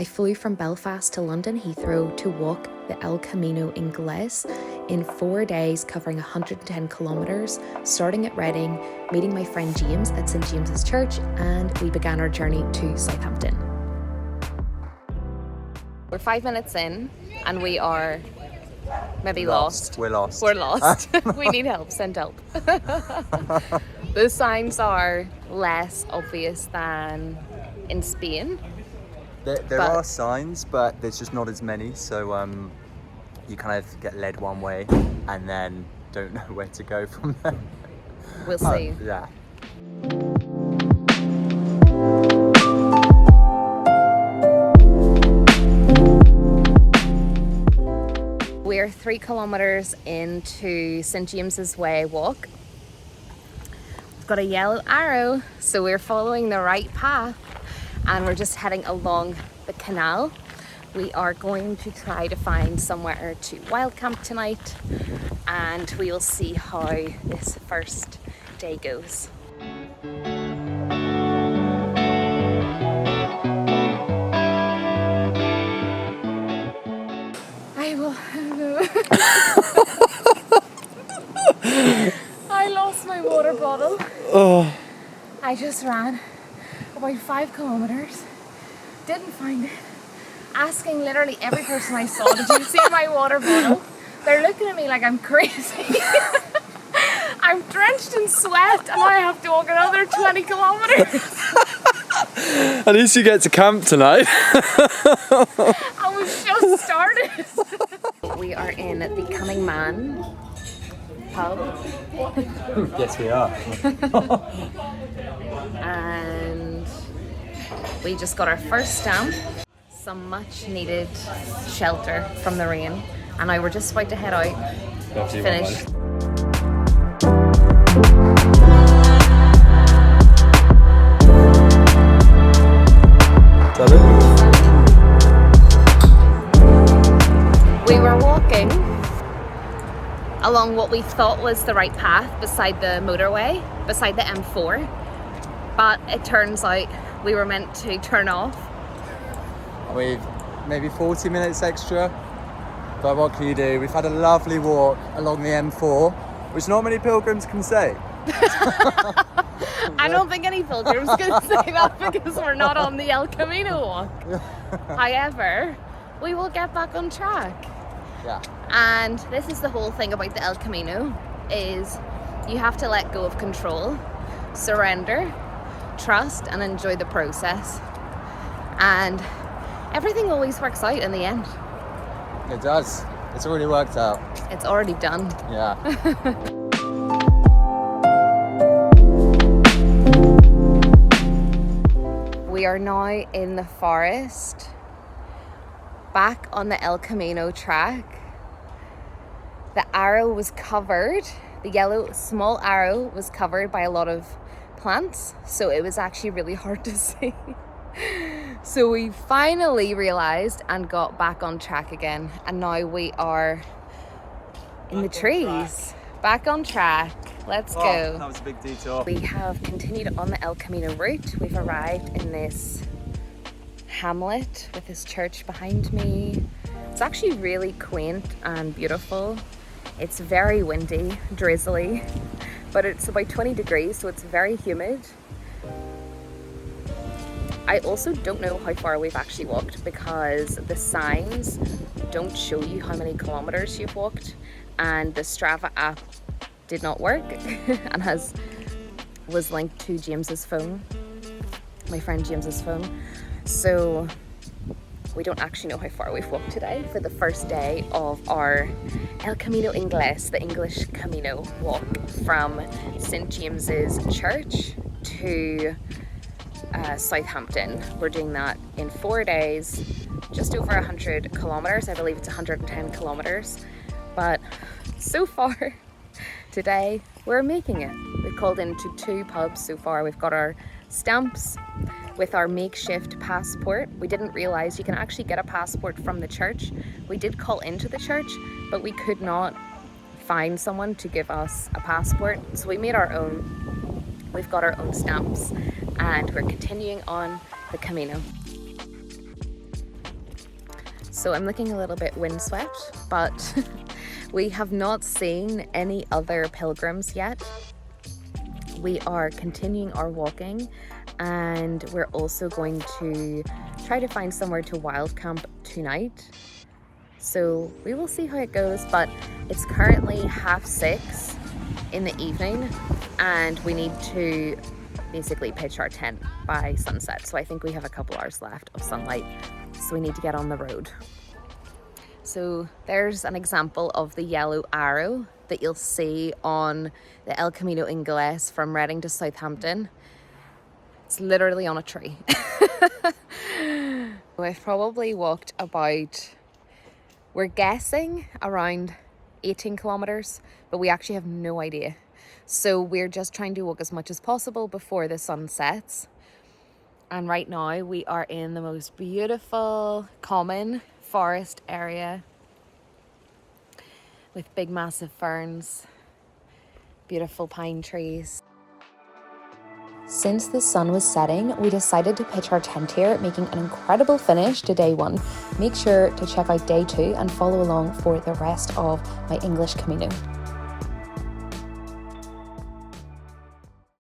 I flew from Belfast to London Heathrow to walk the Camino Inglés in 4 days, covering 110 kilometres, starting at Reading, meeting my friend James at St James's Church, and we began our journey to Southampton. We're 5 minutes in and we are maybe lost. We're lost. We're lost. We need help. Send help. The signs are less obvious than in Spain. There are signs, but there's just not as many. So you kind of get led one way and then don't know where to go from there. We'll see. Yeah. We're 3 kilometres into St James's Way walk. We've got a yellow arrow, so we're following the right path and we're just heading along the canal. We are going to try to find somewhere to wild camp tonight and we will see how this first day goes. I lost my water bottle. Oh. I just ran about 5 kilometres, didn't find it, asking literally every person I saw, did you see my water bottle? They're looking at me like I'm crazy. I'm drenched in sweat and I have to walk another 20 kilometres. At least you get to camp tonight. I was just started. We are in the Coming Man pub. Yes, we are. And we just got our first stamp, some much needed shelter from the rain, and now we're just about to head out, finish. We were walking along what we thought was the right path beside the motorway, beside the M4, but it turns out we were meant to turn off. We've maybe 40 minutes extra, but what can you do? We've had a lovely walk along the M4, which not many pilgrims can say. I don't think any pilgrims can say that because we're not on the El Camino walk. However, we will get back on track. Yeah. And this is the whole thing about the El Camino, is you have to let go of control, surrender, trust, and enjoy the process. And everything always works out in the end. It does. It's already worked out. It's already done. Yeah. We are now in the forest, back on the El Camino track. The arrow was covered, the yellow small arrow was covered by a lot of plants, so it was actually really hard to see. So we finally realised and got back on track again, and now we are in the trees, back on track. Let's go. That was a big detour. We have continued on the El Camino route. We've arrived in this hamlet with this church behind me. It's actually really quaint and beautiful. It's very windy, drizzly, but it's about 20 degrees, so it's very humid. I also don't know how far we've actually walked because the signs don't show you how many kilometers you've walked, and the Strava app did not work and was linked to James's phone, my friend James's phone. So we don't actually know how far we've walked today for the first day of our El Camino Inglés, the English Camino walk from St James's Church to Southampton. We're doing that in 4 days, just over 100 kilometers. I believe it's 110 kilometers, but so far today we're making it. We've called into 2 pubs so far. We've got our stamps with our makeshift passport. We didn't realize you can actually get a passport from the church. We did call into the church, but we could not find someone to give us a passport, so we made our own. We've got our own stamps and we're continuing on the Camino. So I'm looking a little bit windswept, but we have not seen any other pilgrims yet. We are continuing our walking, and we're also going to try to find somewhere to wild camp tonight. So we will see how it goes, but it's currently 6:30 in the evening and we need to basically pitch our tent by sunset. So I think we have a couple hours left of sunlight, so we need to get on the road. So there's an example of the yellow arrow that you'll see on the Camino Inglés from Reading to Southampton. It's literally on a tree. We've probably walked about, we're guessing around 18 kilometers, but we actually have no idea. So we're just trying to walk as much as possible before the sun sets. And right now we are in the most beautiful common forest area with big massive ferns, beautiful pine trees. Since the sun was setting, we decided to pitch our tent here, making an incredible finish to day 1. Make sure to check out day 2 and follow along for the rest of my English Camino.